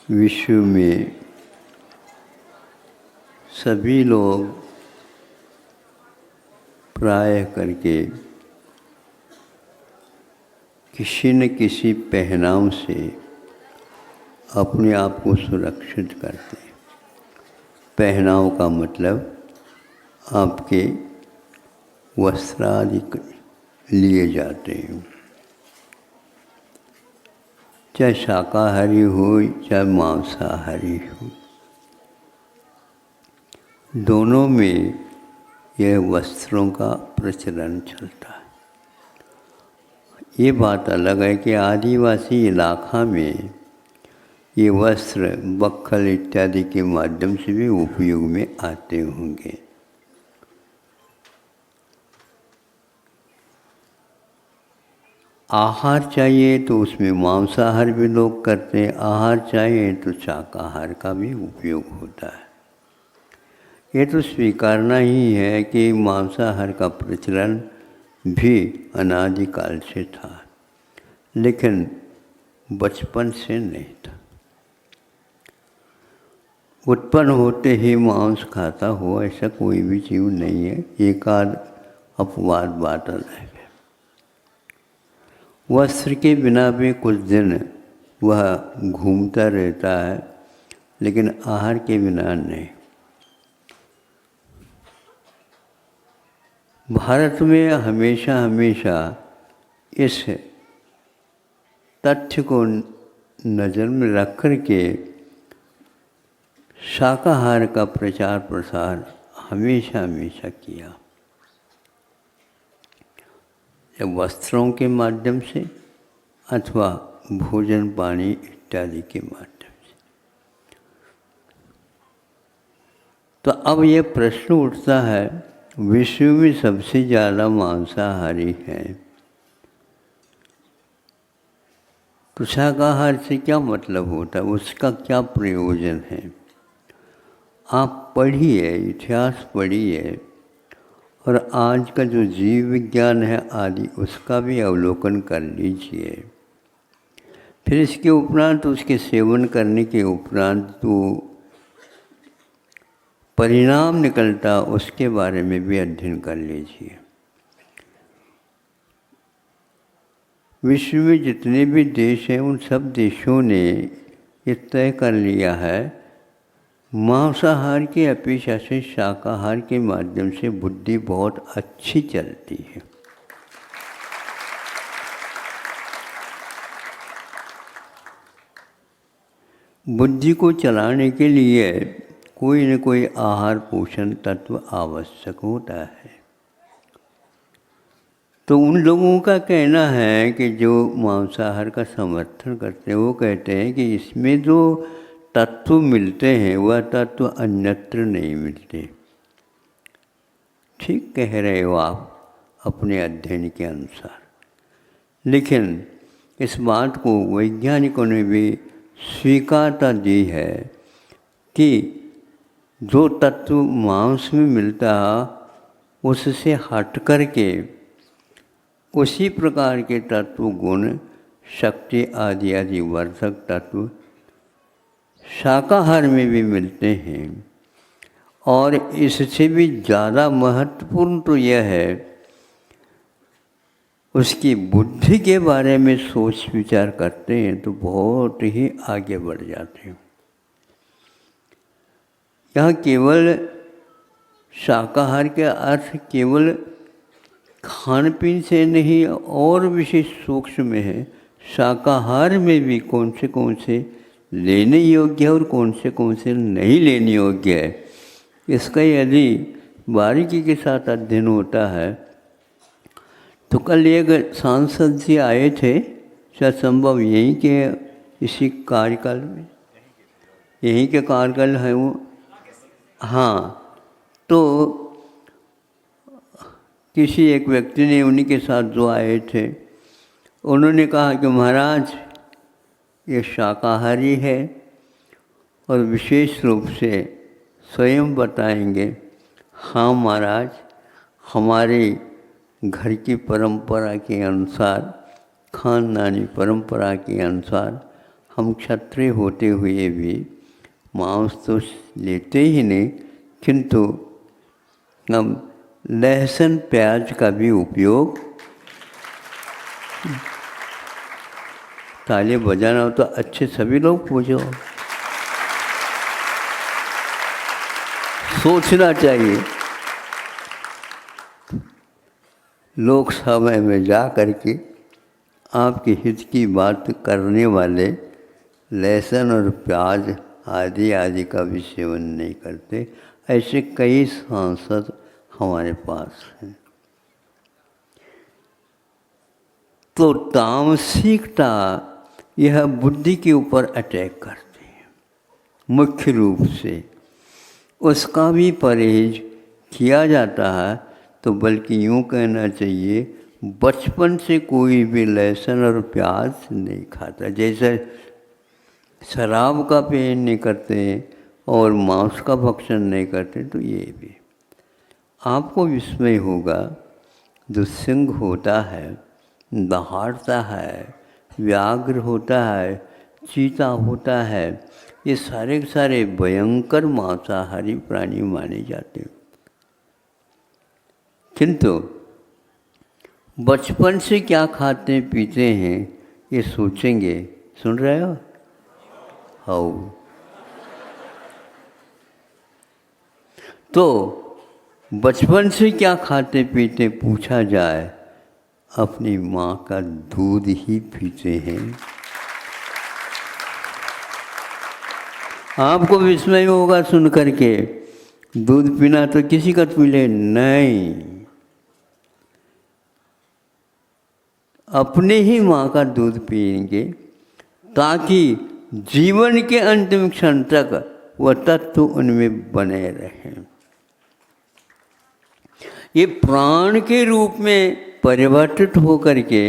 विश्व में सभी लोग प्रायः करके किसी न किसी पहनाव से अपने आप को सुरक्षित करते हैं। पहनाव का मतलब आपके वस्त्रादि लिए जाते हैं, चाहे शाकाहारी हो चाहे मांसाहारी हो, दोनों में यह वस्त्रों का प्रचलन चलता है। ये बात अलग है कि आदिवासी इलाका में ये वस्त्र बक्खल इत्यादि के माध्यम से भी उपयोग में आते होंगे। आहार चाहिए तो उसमें मांसाहार भी लोग करते हैं, आहार चाहिए तो शाकाहार का भी उपयोग होता है। ये तो स्वीकारना ही है कि मांसाहार का प्रचलन भी अनादिकाल से था, लेकिन बचपन से नहीं था। उत्पन्न होते ही मांस खाता हो ऐसा कोई भी जीव नहीं है, एक आध अपवाद बात अलग है। वस्त्र के बिना भी कुछ दिन वह घूमता रहता है, लेकिन आहार के बिना नहीं। भारत में हमेशा हमेशा इस तथ्य को नज़र में रख कर के शाकाहार का प्रचार प्रसार हमेशा हमेशा किया, या वस्त्रों के माध्यम से अथवा भोजन पानी इत्यादि के माध्यम से। तो अब यह प्रश्न उठता है, विश्व में सबसे ज़्यादा मांसाहारी हैं, तो शाकाहार से क्या मतलब होता है, उसका क्या प्रयोजन है? आप पढ़िए, इतिहास पढ़िए और आज का जो जीव विज्ञान है आदि उसका भी अवलोकन कर लीजिए। फिर इसके उपरांत उसके सेवन करने के उपरांत तो परिणाम निकलता उसके बारे में भी अध्ययन कर लीजिए। विश्व में जितने भी देश हैं उन सब देशों ने ये तय कर लिया है, मांसाहार की अपेक्षा से शाकाहार के माध्यम से बुद्धि बहुत अच्छी चलती है। बुद्धि को चलाने के लिए कोई न कोई आहार पोषण तत्व आवश्यक होता है। तो उन लोगों का कहना है कि जो मांसाहार का समर्थन करते हैं वो कहते हैं कि इसमें जो तत्व मिलते हैं वह तत्व अन्यत्र नहीं मिलते। ठीक कह रहे हो आप अपने अध्ययन के अनुसार, लेकिन इस बात को वैज्ञानिकों ने भी स्वीकारता दी है कि जो तत्व मांस में मिलता है उससे हट कर के उसी प्रकार के तत्व गुण शक्ति आदि आदि वर्धक तत्व शाकाहार में भी मिलते हैं। और इससे भी ज़्यादा महत्वपूर्ण तो यह है उसकी बुद्धि के बारे में सोच विचार करते हैं तो बहुत ही आगे बढ़ जाते हैं। यहाँ केवल शाकाहार के अर्थ केवल खान पीन से नहीं और विशेष सूक्ष्म है। शाकाहार में भी कौन से लेने योग्य है और कौन से नहीं लेने योग्य है, इसका यदि बारीकी के साथ अध्ययन होता है तो कल एक सांसद जी आए थे, शायद संभव यहीं के इसी कार्यकाल में, यहीं के कार्यकाल है वो। हाँ, तो किसी एक व्यक्ति ने उन्हीं के साथ जो आए थे उन्होंने कहा कि महाराज ये शाकाहारी है और विशेष रूप से स्वयं बताएंगे, हाँ महाराज हमारे घर की परंपरा के अनुसार, खानदानी परंपरा के अनुसार हम क्षत्रिय होते हुए भी मांस तो लेते ही नहीं, किंतु हम लहसुन प्याज का भी उपयोग, ताली बजाना हो तो अच्छे सभी लोग पूजो। सोचना चाहिए लोकसभा में जा करके आपके हित की बात करने वाले लहसुन और प्याज आदि आदि का भी सेवन नहीं करते। ऐसे कई सांसद हमारे पास हैं। तो तामसिकता यह बुद्धि के ऊपर अटैक करती है मुख्य रूप से। उसका भी परहेज किया जाता है, तो बल्कि यूँ कहना चाहिए बचपन से कोई भी लहसुन और प्याज नहीं खाता। जैसे शराब का पेय नहीं करते और मांस का भक्षण नहीं करते, तो ये भी आपको विस्मय होगा। जो सिंह होता है, दहाड़ता है, व्याघ्र होता है, चीता होता है, ये सारे के सारे भयंकर मांसाहारी प्राणी माने जाते हैं। किंतु बचपन से क्या खाते पीते हैं ये सोचेंगे। सुन रहे हो? हाँ। तो बचपन से क्या खाते पीते पूछा जाए, अपनी माँ का दूध ही पीते हैं। आपको विस्मय होगा सुन करके, दूध पीना तो किसी का पी ले, नहीं, अपने ही माँ का दूध पिएंगे ताकि जीवन के अंतिम क्षण तक वह तत्व उनमें बने रहें। ये प्राण के रूप में परिवर्तित होकर के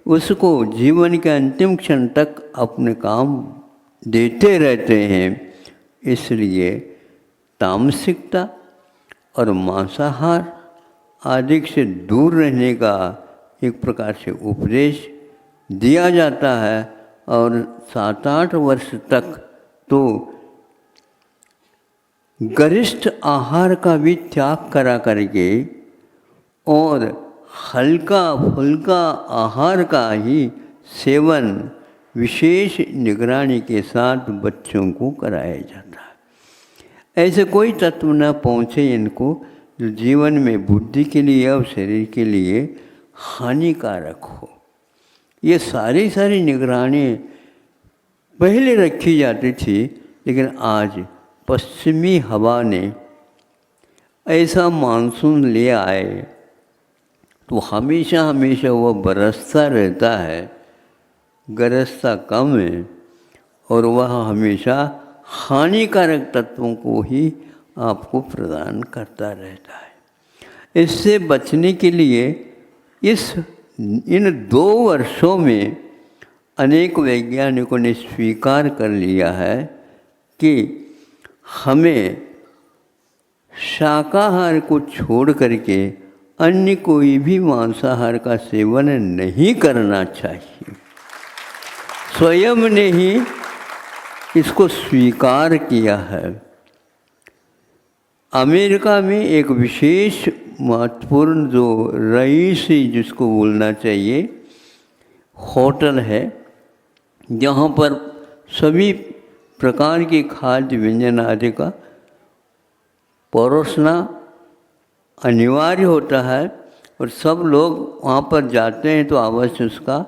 उसको जीवन के अंतिम क्षण तक अपने काम देते रहते हैं। इसलिए तामसिकता और मांसाहार आदि से दूर रहने का एक प्रकार से उपदेश दिया जाता है। और 7-8 वर्ष तक तो गरिष्ठ आहार का भी त्याग करा करके और हल्का फुल्का आहार का ही सेवन विशेष निगरानी के साथ बच्चों को कराया जाता है। ऐसे कोई तत्व न पहुँचे इनको जो जीवन में बुद्धि के लिए और शरीर के लिए हानिकारक हो। ये सारी निगरानी पहले रखी जाती थी, लेकिन आज पश्चिमी हवा ने ऐसा मानसून ले आए तो हमेशा वह बरसता रहता है, गरजता कम है, और वह हमेशा हानिकारक तत्वों को ही आपको प्रदान करता रहता है। इससे बचने के लिए इन 2 वर्षों में अनेक वैज्ञानिकों ने स्वीकार कर लिया है कि हमें शाकाहार को छोड़ करके अन्य कोई भी मांसाहार का सेवन नहीं करना चाहिए। स्वयं ने ही इसको स्वीकार किया है। अमेरिका में एक विशेष महत्वपूर्ण जो रईसी जिसको बोलना चाहिए होटल है, जहाँ पर सभी प्रकार के खाद्य व्यंजन आदि का परोसना अनिवार्य होता है, और सब लोग वहाँ पर जाते हैं तो अवश्य उसका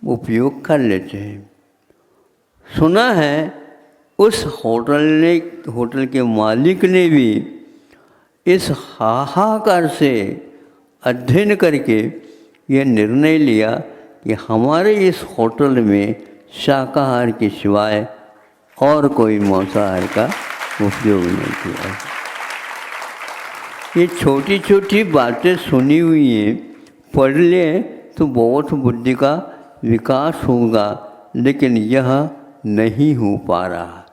उपयोग कर लेते हैं। सुना है उस होटल के मालिक ने भी इस हाहाकार से अध्ययन करके यह निर्णय लिया कि हमारे इस होटल में शाकाहार के सिवाय और कोई मांसाहार का उपयोग नहीं किया। ये छोटी छोटी बातें सुनी हुई हैं, पढ़ लें तो बहुत बुद्धि का विकास होगा, लेकिन यह नहीं हो पा रहा।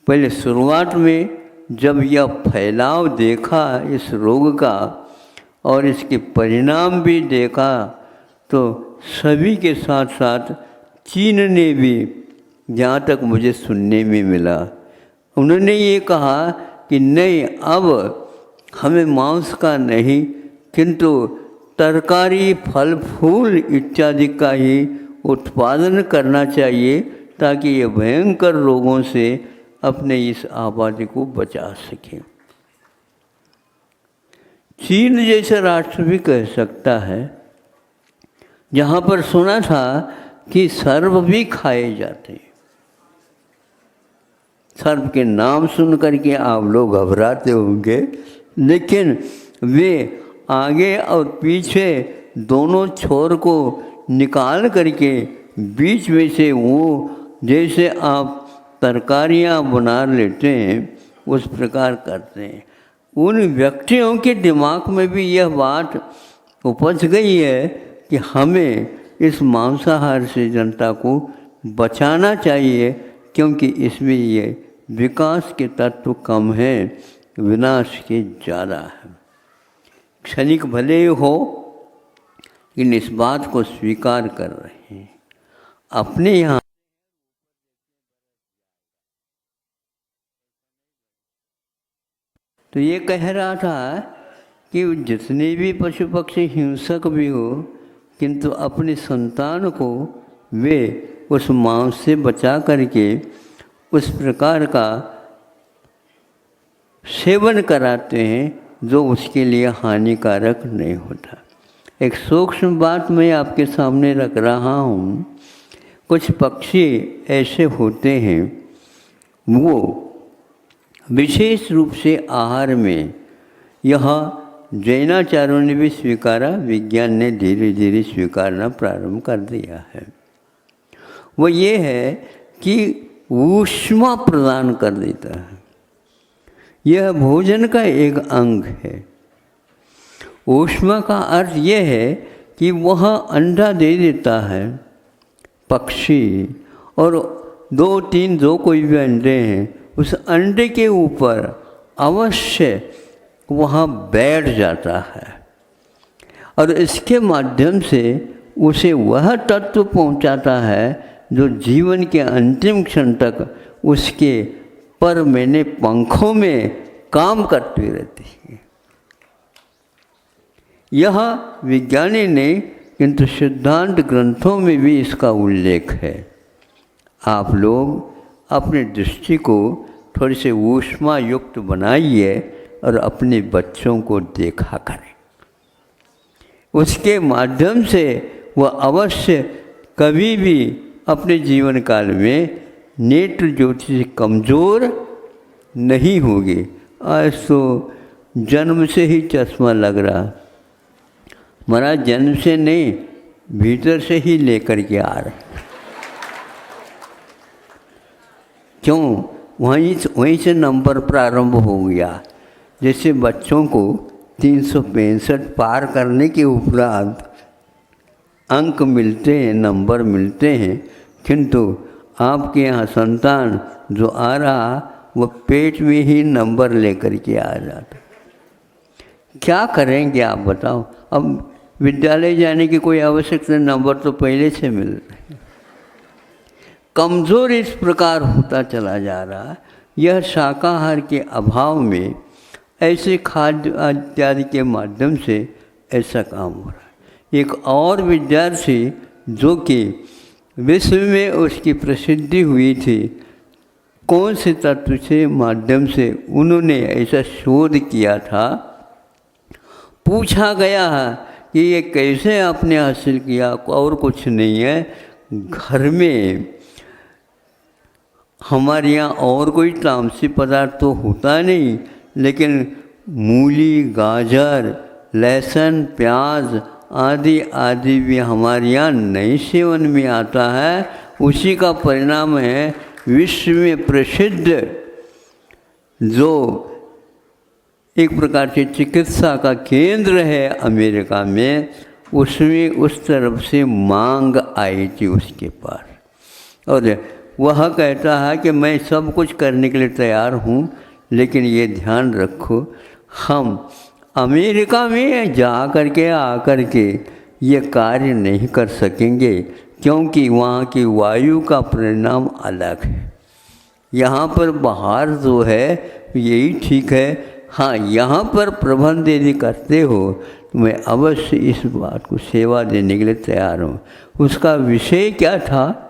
पहले शुरुआत में जब यह फैलाव देखा इस रोग का और इसके परिणाम भी देखा, तो सभी के साथ साथ चीन ने भी, जहाँ तक मुझे सुनने में मिला, उन्होंने ये कहा कि नहीं, अब हमें मांस का नहीं किंतु तरकारी, फल फूल इत्यादि का ही उत्पादन करना चाहिए ताकि ये भयंकर रोगों से अपने इस आबादी को बचा सकें। चीन जैसा राष्ट्र भी कह सकता है, जहाँ पर सुना था कि सर्प भी खाए जाते हैं। सर्प के नाम सुन करके आप लोग घबराते होंगे, लेकिन वे आगे और पीछे दोनों छोर को निकाल करके बीच में से वो जैसे आप तरकारियाँ बना लेते हैं उस प्रकार करते हैं। उन व्यक्तियों के दिमाग में भी यह बात उपज गई है कि हमें इस मांसाहार से जनता को बचाना चाहिए, क्योंकि इसमें ये विकास के तत्व कम हैं, विनाश के ज़्यादा है। क्षणिक भले हो, इन इस बात को स्वीकार कर रहे हैं। अपने यहाँ तो ये कह रहा था कि जितने भी पशु पक्षी हिंसक भी हो, किंतु अपनी संतान को वे उस मांस से बचा करके उस प्रकार का सेवन कराते हैं जो उसके लिए हानिकारक नहीं होता। एक सूक्ष्म बात मैं आपके सामने रख रहा हूँ। कुछ पक्षी ऐसे होते हैं, वो विशेष रूप से आहार में, यह जैनाचार्यों ने भी स्वीकारा, विज्ञान ने धीरे धीरे स्वीकारना प्रारंभ कर दिया है। वो ये है कि ऊष्मा प्रदान कर देता है। यह भोजन का एक अंग है। ऊष्मा का अर्थ यह है कि वह अंडा दे देता है पक्षी, और 2-3 जो कोई भी अंडे हैं, उस अंडे के ऊपर अवश्य वहाँ बैठ जाता है और इसके माध्यम से उसे वह तत्व पहुँचाता है जो जीवन के अंतिम क्षण तक उसके पर मैंने पंखों में काम करती रहती है। यह विज्ञानी ने, किंतु सिद्धांत ग्रंथों में भी इसका उल्लेख है। आप लोग अपने दृष्टि को थोड़ी से ऊष्मा युक्त बनाइए और अपने बच्चों को देखा करें। उसके माध्यम से वह अवश्य कभी भी अपने जीवन काल में नेत्र ज्योति से कमज़ोर नहीं होगी। आज तो जन्म से ही चश्मा लग रहा, महाराज जन्म से नहीं, भीतर से ही लेकर के आ रहे। क्यों? वहीं से नंबर प्रारंभ हो गया। जैसे बच्चों को 365 पार करने के उपरांत अंक मिलते हैं, नंबर मिलते हैं, किंतु आपके यहाँ संतान जो आ रहा वह पेट में ही नंबर लेकर के आ जाता। क्या करेंगे आप बताओ? अब विद्यालय जाने की कोई आवश्यकता, नंबर तो पहले से मिल रहे हैं। कमज़ोर इस प्रकार होता चला जा रहा। यह शाकाहार के अभाव में ऐसे खाद्य इत्यादि के माध्यम से ऐसा काम हो रहा है। एक और विद्यार्थी जो कि विश्व में उसकी प्रसिद्धि हुई थी, कौन से तत्व से माध्यम से उन्होंने ऐसा शोध किया था, पूछा गया कि ये कैसे आपने हासिल किया? और कुछ नहीं है, घर में हमारे यहाँ और कोई तामसी पदार्थ तो होता नहीं, लेकिन मूली, गाजर, लहसुन, प्याज आदि आदि भी हमारे यहाँ नए सेवन में आता है। उसी का परिणाम है विश्व में प्रसिद्ध जो एक प्रकार से चिकित्सा का केंद्र है अमेरिका में, उसमें उस तरफ से मांग आई थी उसके पास, और वह कहता है कि मैं सब कुछ करने के लिए तैयार हूँ, लेकिन ये ध्यान रखो हम अमेरिका में जा कर के आकर के ये कार्य नहीं कर सकेंगे, क्योंकि वहाँ की वायु का परिणाम अलग है। यहाँ पर बाहर जो है यही ठीक है। हाँ, यहाँ पर प्रबंध यदि करते हो तो मैं अवश्य इस बात को सेवा देने के लिए तैयार हूँ। उसका विषय क्या था?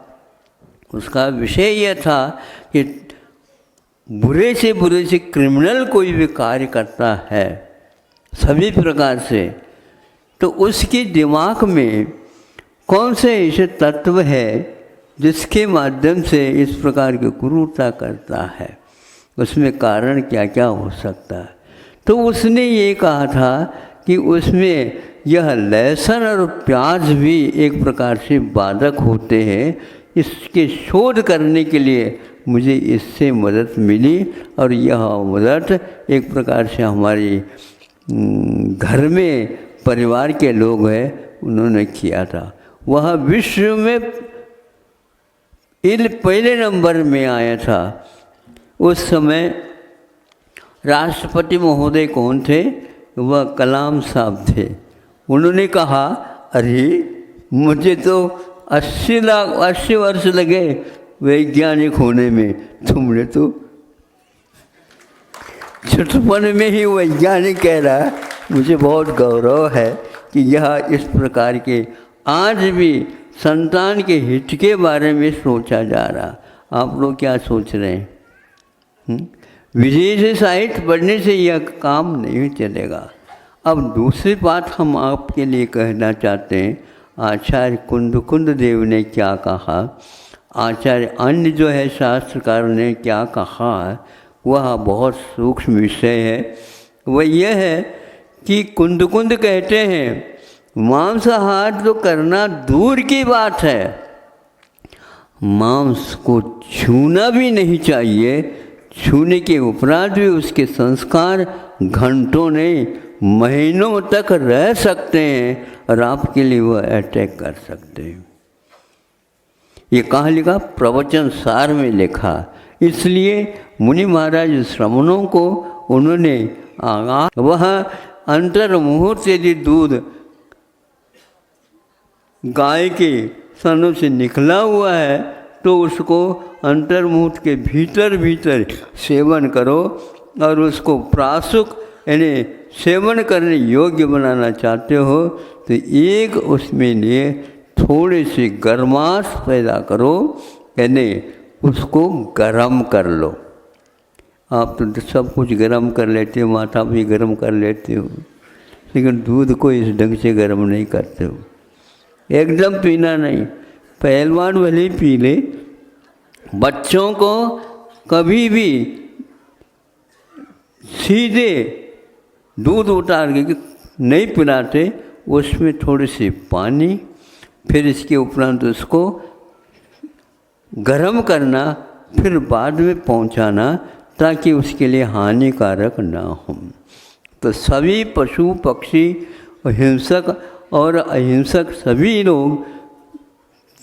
उसका विषय यह था कि बुरे से क्रिमिनल कोई भी कार्य करता है सभी प्रकार से, तो उसके दिमाग में कौन से ऐसे तत्व है जिसके माध्यम से इस प्रकार की क्रूरता करता है, उसमें कारण क्या क्या हो सकता है। तो उसने ये कहा था कि उसमें यह लहसुन और प्याज भी एक प्रकार से बाधक होते हैं। इसके शोध करने के लिए मुझे इससे मदद मिली और यह मदद एक प्रकार से हमारी घर में परिवार के लोग हैं उन्होंने किया था। वह विश्व में पहले नंबर में आया था। उस समय राष्ट्रपति महोदय कौन थे? वह कलाम साहब थे। उन्होंने कहा, अरे मुझे तो 80 वर्ष लगे वैज्ञानिक होने में, तुमने तो छुटपन में ही वैज्ञानिक कह रहा है। मुझे बहुत गौरव है कि यह इस प्रकार के आज भी संतान के हित के बारे में सोचा जा रहा। आप लोग क्या सोच रहे हैं? विदेशी साहित्य पढ़ने से यह काम नहीं चलेगा। अब दूसरी बात हम आपके लिए कहना चाहते हैं, आचार्य कुंद देव ने क्या कहा, आचार्य अन्य जो है शास्त्रकार ने क्या कहा, वह बहुत सूक्ष्म विषय है। वह यह है कि कुंद कहते हैं मांसाहार तो करना दूर की बात है, मांस को छूना भी नहीं चाहिए। छूने के उपरांत भी उसके संस्कार घंटों नहीं महीनों तक रह सकते हैं और आपके लिए वह अटैक कर सकते हैं। ये कहाँ लिखा? प्रवचन सार में लिखा। इसलिए मुनि महाराज श्रमणों को उन्होंने वह अंतर मुहूर्त यदि दूध गाय के स्तनों से निकला हुआ है तो उसको अंतर्मुहूर्त के भीतर सेवन करो और उसको प्रासुक यानी सेवन करने योग्य बनाना चाहते हो तो एक उसमें लिए थोड़ी सी गर्माश पैदा करो, यानी उसको गरम कर लो। आप तो सब कुछ गरम कर लेते हो, माथा भी गरम कर लेते हो, लेकिन दूध को इस ढंग से गरम नहीं करते हो। एकदम पीना नहीं, पहलवान भले पी ले, बच्चों को कभी भी सीधे दूध उतार के नहीं पिलाते, उसमें थोड़ी सी पानी, फिर इसके उपरांत उसको गरम करना, फिर बाद में पहुंचाना ताकि उसके लिए हानिकारक ना हो। तो सभी पशु पक्षी हिंसक और अहिंसक सभी लोग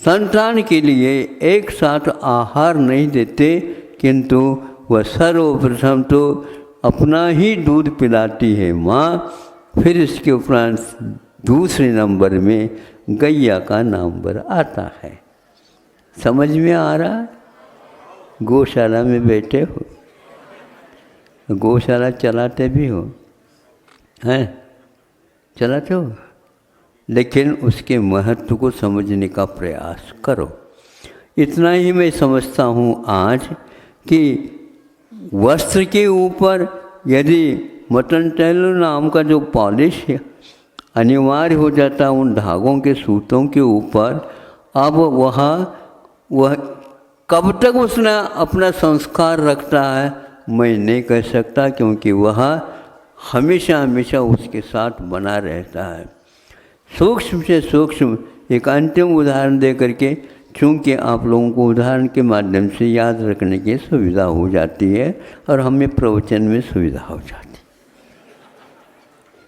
संतान के लिए एक साथ आहार नहीं देते, किंतु वह सर्वप्रथम तो अपना ही दूध पिलाती है माँ, फिर इसके उपरांत दूसरे नंबर में गैया का नंबर आता है। समझ में आ रहा है? गौशाला में बैठे हो, गौशाला चलाते भी हो, हैं? चलाते हो, लेकिन उसके महत्व को समझने का प्रयास करो। इतना ही मैं समझता हूँ आज कि वस्त्र के ऊपर यदि मटन टेलो नाम का जो पॉलिश अनिवार्य हो जाता उन धागों के सूतों के ऊपर, अब वह कब तक उसने अपना संस्कार रखता है मैं नहीं कह सकता, क्योंकि वह हमेशा हमेशा उसके साथ बना रहता है। सूक्ष्म से सूक्ष्म एक अंतिम उदाहरण दे करके, चूँकि आप लोगों को उदाहरण के माध्यम से याद रखने की सुविधा हो जाती है और हमें प्रवचन में सुविधा हो जाती है,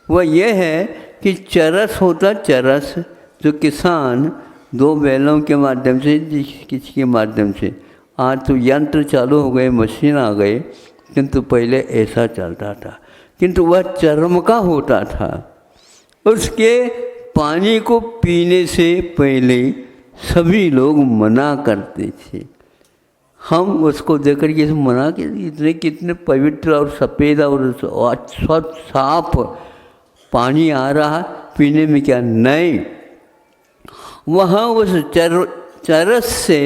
वह यह है कि चरस होता, चरस जो किसान दो बैलों के माध्यम से किसी के माध्यम से, आज तो यंत्र चालू हो गए, मशीन आ गए, किंतु पहले ऐसा चलता था, किंतु वह चर्म का होता था। उसके पानी को पीने से पहले सभी लोग मना करते थे। हम उसको देख कर के मना के इतने कितने पवित्र और सफ़ेद और स्वच्छ साफ पानी आ रहा, पीने में क्या नहीं, वहाँ उस चरस से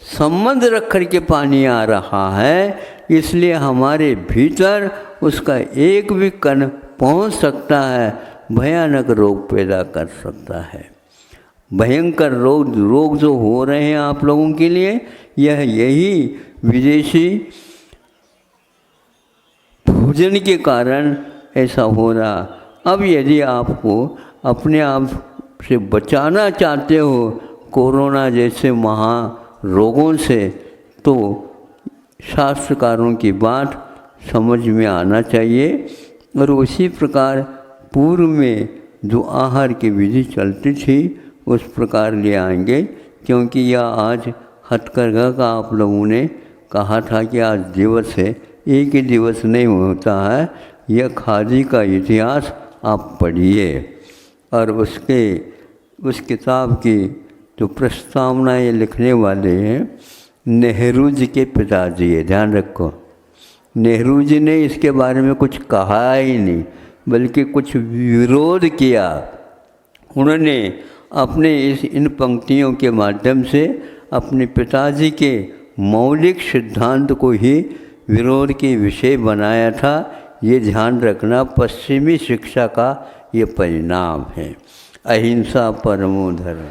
संबंध रख कर के पानी आ रहा है, इसलिए हमारे भीतर उसका एक भी कण पहुँच सकता है, भयानक रोग पैदा कर सकता है। भयंकर रोग जो हो रहे हैं आप लोगों के लिए, यही विदेशी भोजन के कारण ऐसा हो रहा। अब यदि आपको अपने आप से बचाना चाहते हो कोरोना जैसे महारोगों से, तो शास्त्रकारों की बात समझ में आना चाहिए और उसी प्रकार पूर्व में जो आहार की विधि चलती थी उस प्रकार ले आएंगे, क्योंकि यह आज हथकरघा का आप लोगों ने कहा था कि आज दिवस है, एक ही दिवस नहीं होता है। यह खादी का इतिहास आप पढ़िए और उस किताब की जो प्रस्तावना ये लिखने वाले हैं नेहरू जी के पिताजी है, ध्यान रखो। नेहरू जी ने इसके बारे में कुछ कहा ही नहीं, बल्कि कुछ विरोध किया। उन्होंने अपने इन पंक्तियों के माध्यम से अपने पिताजी के मौलिक सिद्धांत को ही विरोध के विषय बनाया था। ये ध्यान रखना, पश्चिमी शिक्षा का ये परिणाम है। अहिंसा परमो धर्म।